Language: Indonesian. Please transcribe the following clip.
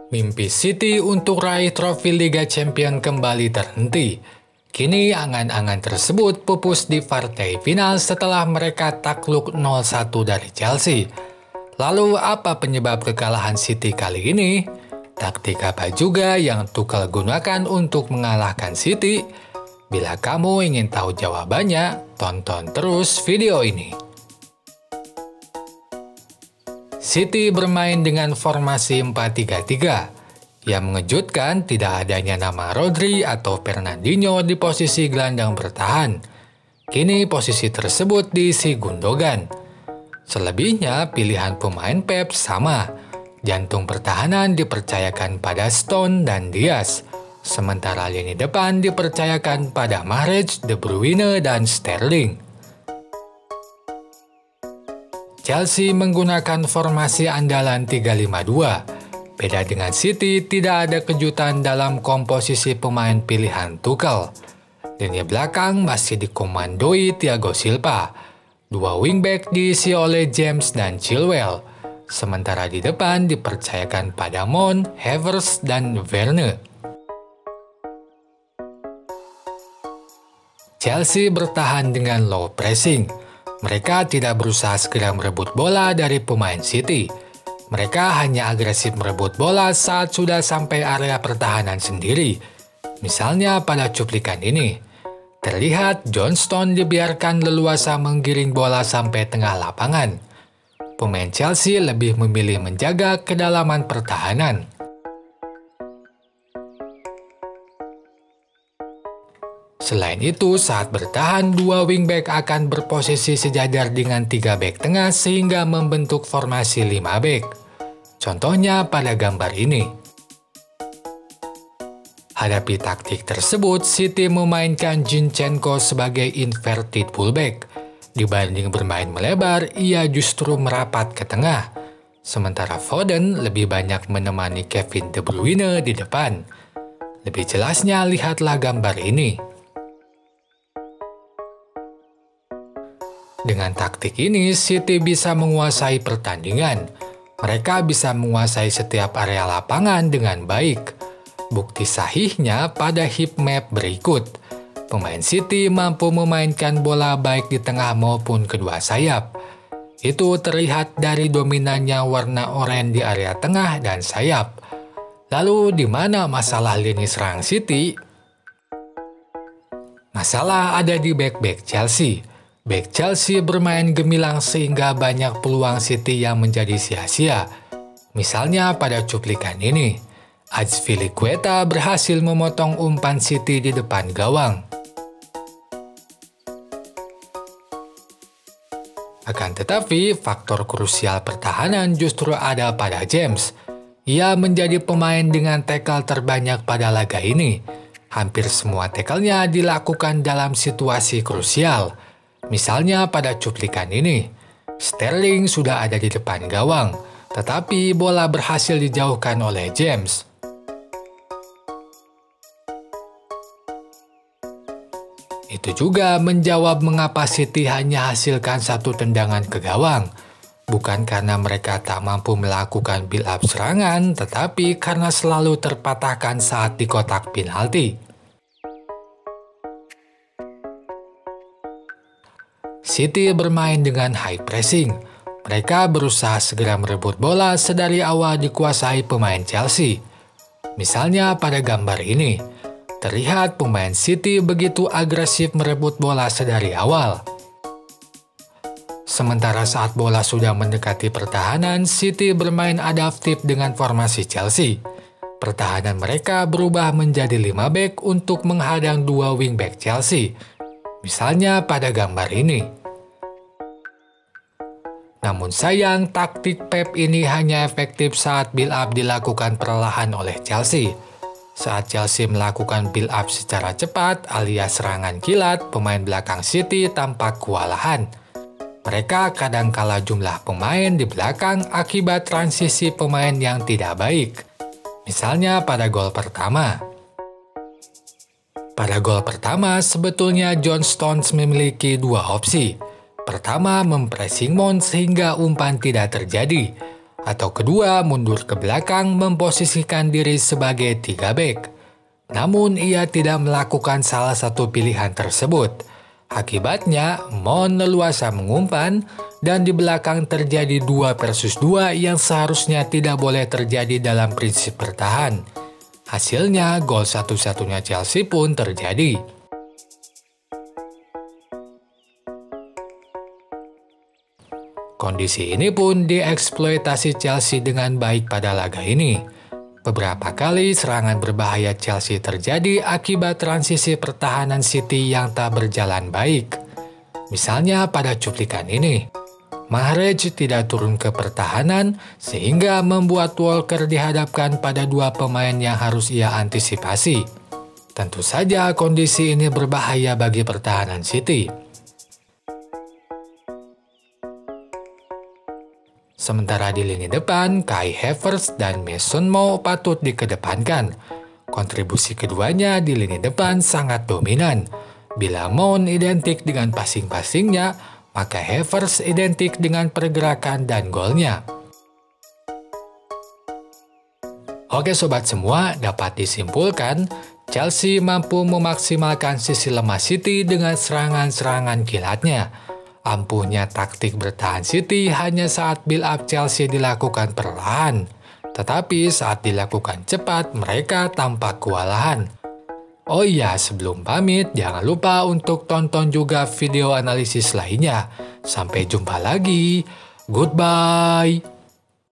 Mimpi City untuk raih trofi Liga Champions kembali terhenti. Kini angan-angan tersebut pupus di partai final setelah mereka takluk 0-1 dari Chelsea. Lalu apa penyebab kekalahan City kali ini? Taktik apa juga yang Tuchel gunakan untuk mengalahkan City? Bila kamu ingin tahu jawabannya, tonton terus video ini. City bermain dengan formasi 4-3-3. Yang mengejutkan tidak adanya nama Rodri atau Fernandinho di posisi gelandang bertahan. Kini posisi tersebut diisi Gundogan. Selebihnya pilihan pemain Pep sama. Jantung pertahanan dipercayakan pada Stone dan Diaz. Sementara lini depan dipercayakan pada Mahrez, De Bruyne, dan Sterling. Chelsea menggunakan formasi andalan 3-5-2. Beda dengan City, tidak ada kejutan dalam komposisi pemain pilihan Tuchel. Lini belakang masih dikomandoi Thiago Silva. Dua wingback diisi oleh James dan Chilwell. Sementara di depan dipercayakan pada Mount, Havertz, dan Werner. Chelsea bertahan dengan low pressing. Mereka tidak berusaha segera merebut bola dari pemain City. Mereka hanya agresif merebut bola saat sudah sampai area pertahanan sendiri. Misalnya pada cuplikan ini, terlihat John Stones dibiarkan leluasa menggiring bola sampai tengah lapangan. Pemain Chelsea lebih memilih menjaga kedalaman pertahanan. Selain itu, saat bertahan, dua wingback akan berposisi sejajar dengan 3 bek tengah sehingga membentuk formasi 5 bek. Contohnya pada gambar ini. Hadapi taktik tersebut, City memainkan Zinchenko sebagai inverted fullback. Dibanding bermain melebar, ia justru merapat ke tengah. Sementara Foden lebih banyak menemani Kevin De Bruyne di depan. Lebih jelasnya, lihatlah gambar ini. Dengan taktik ini, City bisa menguasai pertandingan. Mereka bisa menguasai setiap area lapangan dengan baik. Bukti sahihnya pada heat map berikut. Pemain City mampu memainkan bola baik di tengah maupun kedua sayap. Itu terlihat dari dominannya warna oranye di area tengah dan sayap. Lalu di mana masalah lini serang City? Masalah ada di bek-bek Chelsea. Bek Chelsea bermain gemilang sehingga banyak peluang City yang menjadi sia-sia. Misalnya pada cuplikan ini, Azpilicueta berhasil memotong umpan City di depan gawang. Akan tetapi, faktor krusial pertahanan justru ada pada James. Ia menjadi pemain dengan tackle terbanyak pada laga ini. Hampir semua tackle-nya dilakukan dalam situasi krusial. Misalnya pada cuplikan ini, Sterling sudah ada di depan gawang, tetapi bola berhasil dijauhkan oleh James. Itu juga menjawab mengapa City hanya hasilkan 1 tendangan ke gawang. Bukan karena mereka tak mampu melakukan build-up serangan, tetapi karena selalu terpatahkan saat di kotak penalti. City bermain dengan high pressing. Mereka berusaha segera merebut bola sedari awal dikuasai pemain Chelsea. Misalnya pada gambar ini, terlihat pemain City begitu agresif merebut bola sedari awal. Sementara saat bola sudah mendekati pertahanan, City bermain adaptif dengan formasi Chelsea. Pertahanan mereka berubah menjadi 5 bek untuk menghadang 2 wingback Chelsea. Misalnya pada gambar ini. Namun sayang, taktik Pep ini hanya efektif saat build-up dilakukan perlahan oleh Chelsea. Saat Chelsea melakukan build-up secara cepat alias serangan kilat, pemain belakang City tampak kewalahan. Mereka kadang kalah jumlah pemain di belakang akibat transisi pemain yang tidak baik. Misalnya pada gol pertama. Pada gol pertama, sebetulnya John Stones memiliki 2 opsi. Pertama, mempressing Mount sehingga umpan tidak terjadi. Atau kedua, mundur ke belakang memposisikan diri sebagai 3 back. Namun ia tidak melakukan salah satu pilihan tersebut. Akibatnya, Mount leluasa mengumpan dan di belakang terjadi 2 versus 2 yang seharusnya tidak boleh terjadi dalam prinsip bertahan. Hasilnya, gol satu-satunya Chelsea pun terjadi. Kondisi ini pun dieksploitasi Chelsea dengan baik pada laga ini. Beberapa kali serangan berbahaya Chelsea terjadi akibat transisi pertahanan City yang tak berjalan baik. Misalnya pada cuplikan ini, Mahrez tidak turun ke pertahanan sehingga membuat Walker dihadapkan pada 2 pemain yang harus ia antisipasi. Tentu saja kondisi ini berbahaya bagi pertahanan City. Sementara di lini depan, Kai Havertz dan Mason Mount patut dikedepankan. Kontribusi keduanya di lini depan sangat dominan. Bila Mount identik dengan passing-passingnya, maka Havertz identik dengan pergerakan dan golnya. Oke sobat semua, dapat disimpulkan, Chelsea mampu memaksimalkan sisi lemah City dengan serangan-serangan kilatnya. Ampuhnya taktik bertahan City hanya saat build-up Chelsea dilakukan perlahan. Tetapi saat dilakukan cepat, mereka tampak kewalahan. Oh iya, sebelum pamit, jangan lupa untuk tonton juga video analisis lainnya. Sampai jumpa lagi. Goodbye.